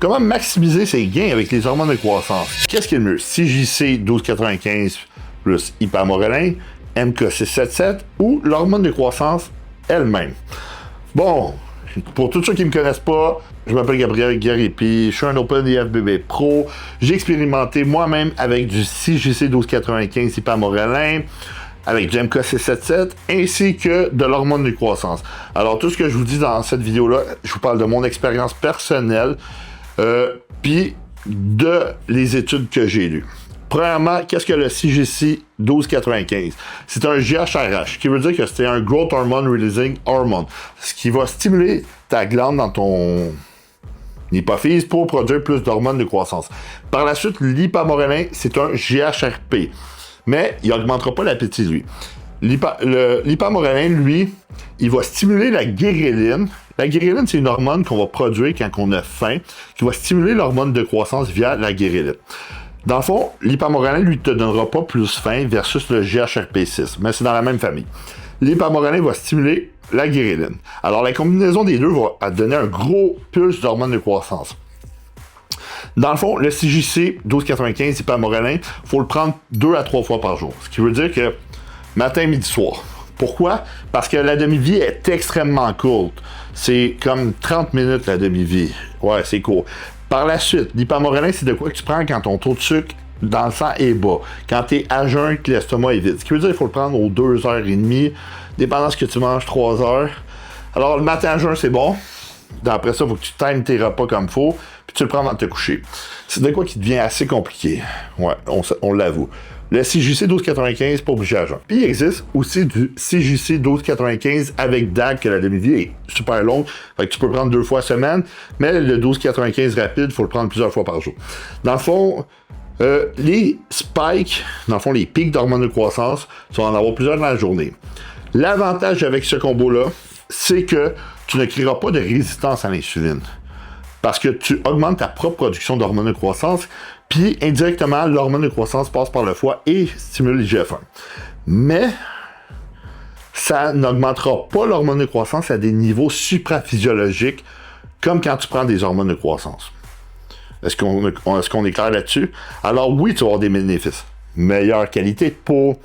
Comment maximiser ses gains avec les hormones de croissance? Qu'est-ce qui est le mieux? CJC 1295 plus ipamorelin, MK677 ou l'hormone de croissance elle-même? Bon, pour tous ceux qui ne me connaissent pas, je m'appelle Gabriel Garipi, je suis un Open IFBB Pro. J'ai expérimenté moi-même avec du CJC 1295 ipamorelin, avec du MK677, ainsi que de l'hormone de croissance. Alors, tout ce que je vous dis dans cette vidéo-là, je vous parle de mon expérience personnelle, puis de les études que j'ai lues. Premièrement, qu'est-ce que le CJC 1295? C'est un GHRH, qui veut dire que c'est un Growth Hormone Releasing Hormone, ce qui va stimuler ta glande dans ton hypophyse pour produire plus d'hormones de croissance. Par la suite, l'ipamorelin, c'est un GHRP, mais il n'augmentera pas l'appétit, lui. L'ipamorelin, lui, il va stimuler la guériline. La guériline, c'est une hormone qu'on va produire quand on a faim, qui va stimuler l'hormone de croissance via la guériline. Dans le fond, l'ipamorelin, lui, ne te donnera pas plus faim versus le GHRP6, mais c'est dans la même famille. L'ipamorelin va stimuler la guériline. Alors, la combinaison des deux va donner un gros pulse d'hormones de croissance. Dans le fond, le CJC 1295 ipamorelin, il faut le prendre 2 à 3 fois par jour. Ce qui veut dire que matin, midi, soir. Pourquoi? Parce que la demi-vie est extrêmement courte. C'est comme 30 minutes la demi-vie. Ouais, c'est court. Par la suite, l'ipamorelin, c'est de quoi que tu prends quand ton taux de sucre dans le sang est bas. Quand tu es à jeun, que l'estomac est vide. Ce qui veut dire qu'il faut le prendre aux 2h30, dépendant de ce que tu manges, 3 heures. Alors, le matin à jeun, c'est bon. Après ça, il faut que tu times tes repas comme il faut, puis tu le prends avant de te coucher. C'est de quoi qui devient assez compliqué. Ouais, on l'avoue. Le CJC 1295 pas obligé à jeun. Puis il existe aussi du CJC 1295 avec DAG, que la demi-vie est super longue. Fait que tu peux prendre 2 fois semaine, mais le 1295 rapide, il faut le prendre plusieurs fois par jour. Dans le fond, les spikes, dans le fond, les pics d'hormones de croissance, tu vas en avoir plusieurs dans la journée. L'avantage avec ce combo-là, c'est que tu ne créeras pas de résistance à l'insuline. Parce que tu augmentes ta propre production d'hormones de croissance, puis indirectement, l'hormone de croissance passe par le foie et stimule l'IGF-1. Mais ça n'augmentera pas l'hormone de croissance à des niveaux supraphysiologiques, comme quand tu prends des hormones de croissance. Est-ce qu'on est clair là-dessus? Alors oui, tu vas avoir des bénéfices. Meilleure qualité de peau,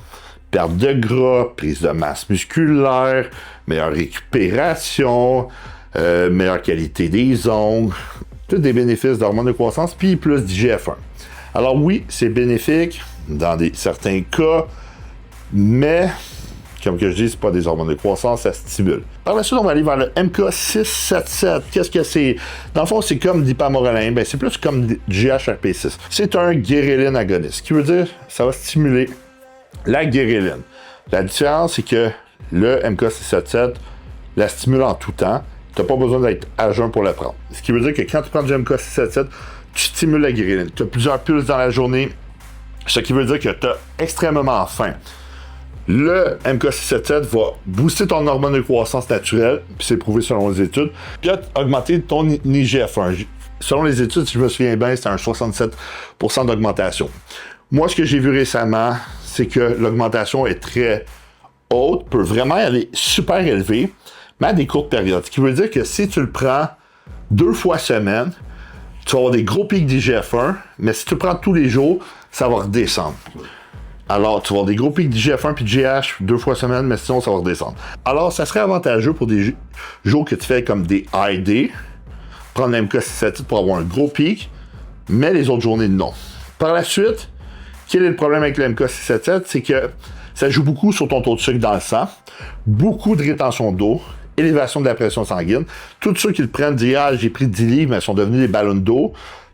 perte de gras, prise de masse musculaire, meilleure récupération, meilleure qualité des ongles, tous des bénéfices d'hormones de croissance, puis plus d'IGF-1. Alors oui, c'est bénéfique dans certains cas, mais comme que je dis, c'est pas des hormones de croissance, ça stimule. Par la suite, on va aller vers le MK677. Qu'est-ce que c'est? Dans le fond, c'est comme l'ipamorelin, ben c'est plus comme du GHRP6. C'est un guériline agoniste, ce qui veut dire ça va stimuler la guériline. La différence, c'est que le MK677 la stimule en tout temps. Tu n'as pas besoin d'être à jeun pour la prendre. Ce qui veut dire que quand tu prends du MK677, tu stimules la guériline. Tu as plusieurs pulses dans la journée, ce qui veut dire que tu as extrêmement faim. Le MK677 va booster ton hormone de croissance naturelle, puis c'est prouvé selon les études, puis augmenter ton IGF-1. Selon les études, si je me souviens bien, c'est un 67% d'augmentation. Moi, ce que j'ai vu récemment, c'est que l'augmentation est très haute, peut vraiment aller super élevée, mais à des courtes périodes. Ce qui veut dire que si tu le prends 2 fois semaine, tu vas avoir des gros pics d'IGF-1, mais si tu le prends tous les jours, ça va redescendre. Alors, tu vas avoir des gros pics d'IGF-1 puis de GH 2 fois semaine, mais sinon, ça va redescendre. Alors, ça serait avantageux pour des jours que tu fais comme des high day, prendre le MK677 pour avoir un gros pic, mais les autres journées, non. Par la suite, quel est le problème avec le MK677? C'est que ça joue beaucoup sur ton taux de sucre dans le sang, beaucoup de rétention d'eau, élévation de la pression sanguine. Tous ceux qui le prennent disent « Ah, j'ai pris 10 livres, mais ils sont devenus des ballons d'eau. »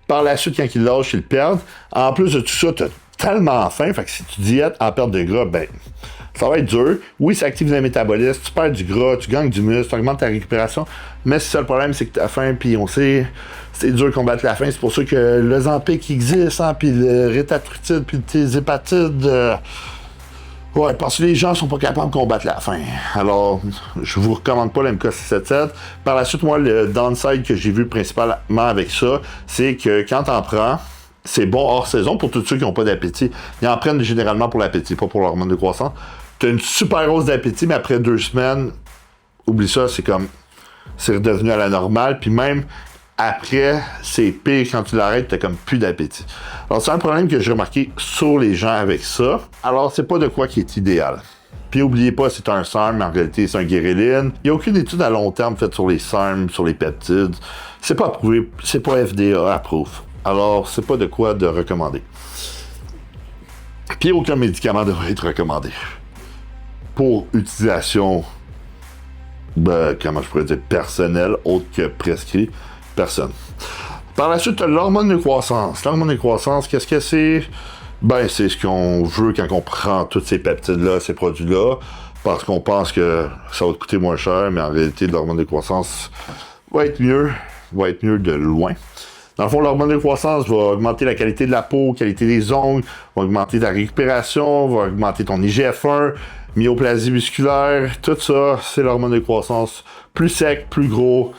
Par la suite, quand ils lâchent, ils le perdent. En plus de tout ça, tu as tellement faim, fait que si tu diètes en perte de gras, ben, ça va être dur. Oui, ça active le métabolisme, tu perds du gras, tu gagnes du muscle, tu augmentes ta récupération. Mais c'est ça le problème, c'est que tu as faim, puis on sait, c'est dur de combattre la faim. C'est pour ça que le Ozempic existe, hein, puis le rétatrucide, puis tes hépatites... Ouais, parce que les gens sont pas capables de combattre la faim. Alors, je vous recommande pas le MK677. Par la suite, moi, le downside que j'ai vu principalement avec ça, c'est que quand t'en prends, c'est bon hors saison pour tous ceux qui n'ont pas d'appétit. Ils en prennent généralement pour l'appétit, pas pour l'hormone de croissance. T'as une super hausse d'appétit, mais après 2 semaines, oublie ça, c'est redevenu à la normale. Puis même après, c'est pire quand tu l'arrêtes, t'as comme plus d'appétit. Alors, c'est un problème que j'ai remarqué sur les gens avec ça. Alors, c'est pas de quoi qui est idéal. Puis, oubliez pas, c'est un SARM, mais en réalité, c'est un guéréline. Il n'y a aucune étude à long terme faite sur les SARM, sur les peptides. C'est pas approuvé, c'est pas FDA approuvé. Alors, c'est pas de quoi de recommander. Puis, aucun médicament devrait être recommandé. Pour utilisation, comment je pourrais dire, personnelle, autre que prescrit, personne. Par la suite, l'hormone de croissance. L'hormone de croissance, qu'est-ce que c'est? Ben, c'est ce qu'on veut quand on prend tous ces peptides-là, ces produits-là, parce qu'on pense que ça va coûter moins cher, mais en réalité, l'hormone de croissance va être mieux de loin. Dans le fond, l'hormone de croissance va augmenter la qualité de la peau, qualité des ongles, va augmenter ta récupération, va augmenter ton IGF-1, myoplasie musculaire, tout ça, c'est l'hormone de croissance. Plus sec, plus gros,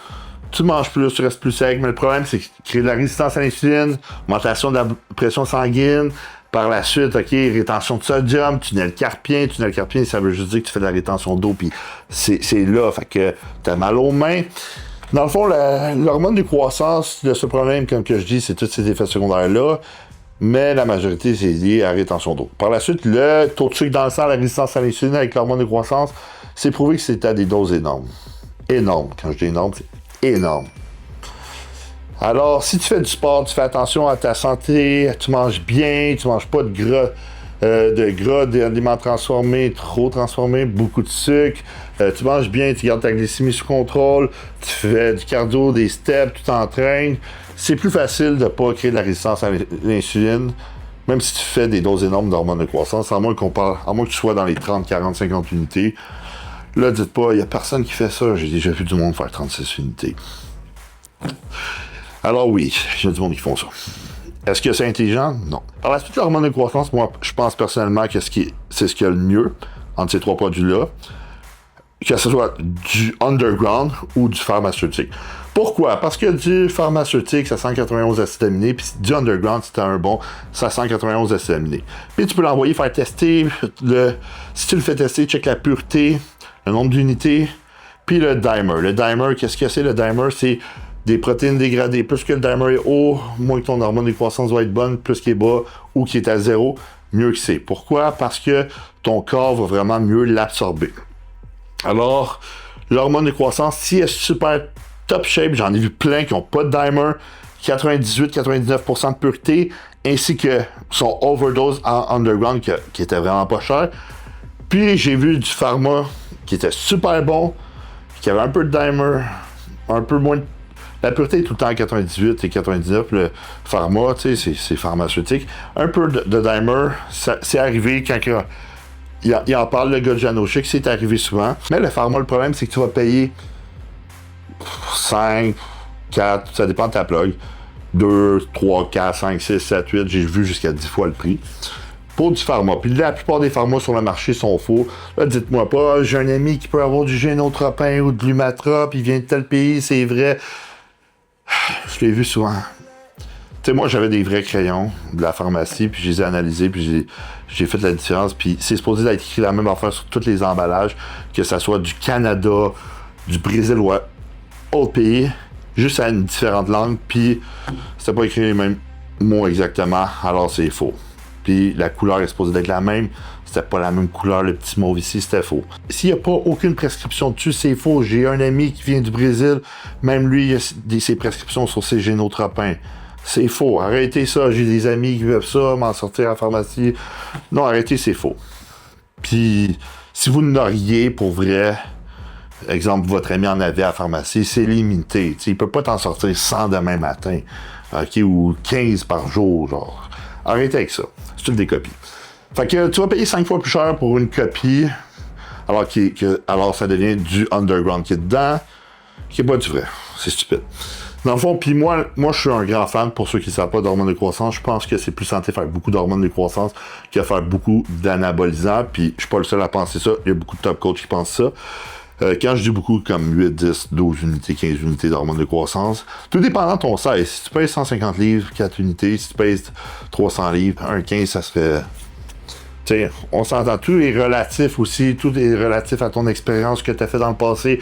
tu manges plus, tu restes plus sec, mais le problème, c'est qu'il crée de la résistance à l'insuline, augmentation de la pression sanguine, par la suite, OK, rétention de sodium, tunnel carpien, ça veut juste dire que tu fais de la rétention d'eau, puis c'est là, fait que t'as mal aux mains. Dans le fond, l'hormone de croissance de ce problème, comme que je dis, c'est tous ces effets secondaires-là, mais la majorité, c'est lié à la rétention d'eau. Par la suite, le taux de sucre dans le sang, la résistance à l'insuline avec l'hormone de croissance, c'est prouvé que c'est à des doses énormes. Énormes. Quand je dis énorme, c'est énorme. Alors, si tu fais du sport, tu fais attention à ta santé, tu manges bien, tu manges pas de gras, d'aliments transformés, trop transformés, beaucoup de sucre, tu manges bien, tu gardes ta glycémie sous contrôle, tu fais du cardio, des steps, tu t'entraînes, c'est plus facile de ne pas créer de la résistance à l'insuline, même si tu fais des doses énormes d'hormones de croissance, à moins que tu sois dans les 30, 40, 50 unités. Là, dites pas, il n'y a personne qui fait ça, j'ai déjà vu du monde faire 36 unités. Alors oui, il y a du monde qui font ça. Est-ce que c'est intelligent? Non. Par la suite, l'hormone de croissance, moi, je pense personnellement que c'est ce qu'il y a le mieux entre ces trois produits-là, que ce soit du underground ou du pharmaceutique. Pourquoi? Parce que du pharmaceutique, ça 191 acides aminés, puis du underground, c'était un bon, ça 191 acides aminés. Puis tu peux l'envoyer faire tester, si tu le fais tester, check la pureté, le nombre d'unités, puis le dimer. Le dimer, qu'est-ce que c'est le dimer? C'est des protéines dégradées. Plus que le dimer est haut, moins que ton hormone de croissance va être bonne, plus qu'il est bas ou qu'il est à zéro, mieux que c'est. Pourquoi? Parce que ton corps va vraiment mieux l'absorber. Alors, l'hormone de croissance, si elle est super top shape, j'en ai vu plein qui n'ont pas de dimer, 98-99% de pureté, ainsi que son overdose en underground qui était vraiment pas cher. Puis j'ai vu du pharma qui était super bon, qui avait un peu de dimer, un peu moins de... La pureté est tout le temps à 98 et 99, le pharma, tu sais, c'est pharmaceutique. Un peu de dimer, c'est arrivé quand il en parle, le gars de Janoschik, c'est arrivé souvent. Mais le pharma, le problème, c'est que tu vas payer 5, 4, ça dépend de ta plug, 2, 3, 4, 5, 6, 7, 8, j'ai vu jusqu'à 10 fois le prix. Pour du pharma. Puis la plupart des pharmas sur le marché sont faux. Là, dites-moi pas, j'ai un ami qui peut avoir du génotropin ou de l'Humatrop, il vient de tel pays, c'est vrai. Je l'ai vu souvent. Tu sais, moi, j'avais des vrais crayons de la pharmacie, puis je les ai analysés, puis j'ai fait la différence. Puis c'est supposé d'être écrit la même affaire sur tous les emballages, que ça soit du Canada, du Brésil ou autre pays, juste à une différente langue, puis c'était pas écrit les mêmes mots exactement, alors c'est faux. Puis la couleur est supposée d'être la même, c'était pas la même couleur, le petit mauve ici, c'était faux. S'il n'y a pas aucune prescription dessus, c'est faux. J'ai un ami qui vient du Brésil, même lui, il a ses prescriptions sur ses génotropins. C'est faux, arrêtez ça, j'ai des amis qui veulent ça, m'en sortir à la pharmacie. Non, arrêtez, c'est faux. Puis, si vous n'auriez pour vrai, exemple, votre ami en avait à la pharmacie, c'est limité. T'sais, il peut pas t'en sortir 100 demain matin, ok, ou 15 par jour, genre. Arrêtez avec ça. C'est toutes des copies. Fait que tu vas payer 5 fois plus cher pour une copie, alors ça devient du underground qui est dedans, qui est pas du vrai. C'est stupide. Dans le fond, puis moi, je suis un grand fan, pour ceux qui ne savent pas d'hormones de croissance, je pense que c'est plus santé faire beaucoup d'hormones de croissance que faire beaucoup d'anabolisants, puis je suis pas le seul à penser ça, il y a beaucoup de top coachs qui pensent ça. Quand je dis beaucoup, comme 8, 10, 12 unités, 15 unités d'hormones de croissance, tout dépendant de ton size. Si tu pèses 150 livres, 4 unités. Si tu pèses 300 livres, 1,15, ça serait... Tu sais, on s'entend, tout est relatif aussi, tout est relatif à ton expérience que tu as fait dans le passé,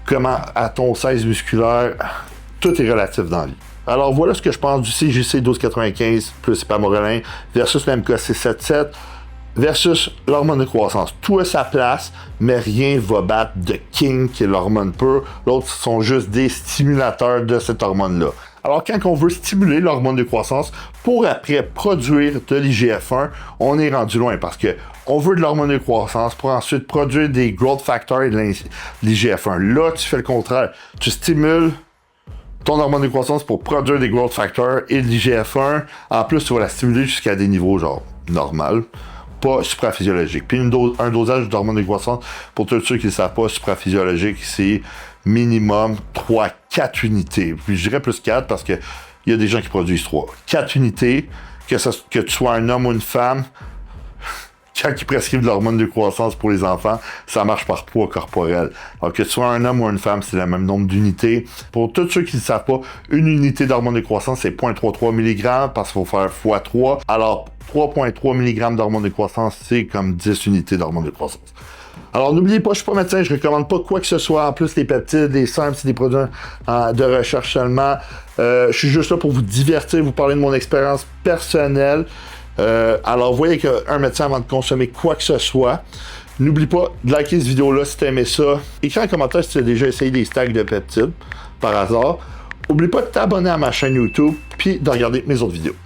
comment à ton size musculaire, tout est relatif dans la vie. Alors voilà ce que je pense du CJC 1295 plus ipamorelin versus le MK677 versus l'hormone de croissance. Tout a sa place, mais rien va battre de King qui est l'hormone pure. L'autre sont juste des stimulateurs de cette hormone-là. Alors, quand on veut stimuler l'hormone de croissance pour après produire de l'IGF-1, on est rendu loin parce que on veut de l'hormone de croissance pour ensuite produire des growth factors et de l'IGF-1. Là, tu fais le contraire. Tu stimules ton hormone de croissance pour produire des growth factors et de l'IGF-1. En plus, tu vas la stimuler jusqu'à des niveaux genre normal, pas supraphysiologique. Puis un dosage d'hormone de croissance, pour tous ceux qui ne savent pas, supraphysiologique, c'est minimum 3-4 unités. Puis je dirais plus 4 parce que il y a des gens qui produisent 3. 4 unités, que tu sois un homme ou une femme, quand ils prescrivent de l'hormone de croissance pour les enfants, ça marche par poids corporel. Alors que tu sois un homme ou une femme, c'est le même nombre d'unités. Pour tous ceux qui ne savent pas, une unité d'hormone de croissance, c'est 0.33 mg parce qu'il faut faire x3. Alors, 3.3 mg d'hormone de croissance, c'est comme 10 unités d'hormone de croissance. Alors, n'oubliez pas, je suis pas médecin, je recommande pas quoi que ce soit. En plus, les peptides, les SERM, c'est des produits de recherche seulement. Je suis juste là pour vous divertir, vous parler de mon expérience personnelle. Alors, voyez qu'un médecin avant de consommer quoi que ce soit. N'oublie pas de liker cette vidéo-là si tu aimé ça. Écris en commentaire si tu as déjà essayé des stacks de peptides, par hasard. N'oublie pas de t'abonner à ma chaîne YouTube, puis de regarder mes autres vidéos.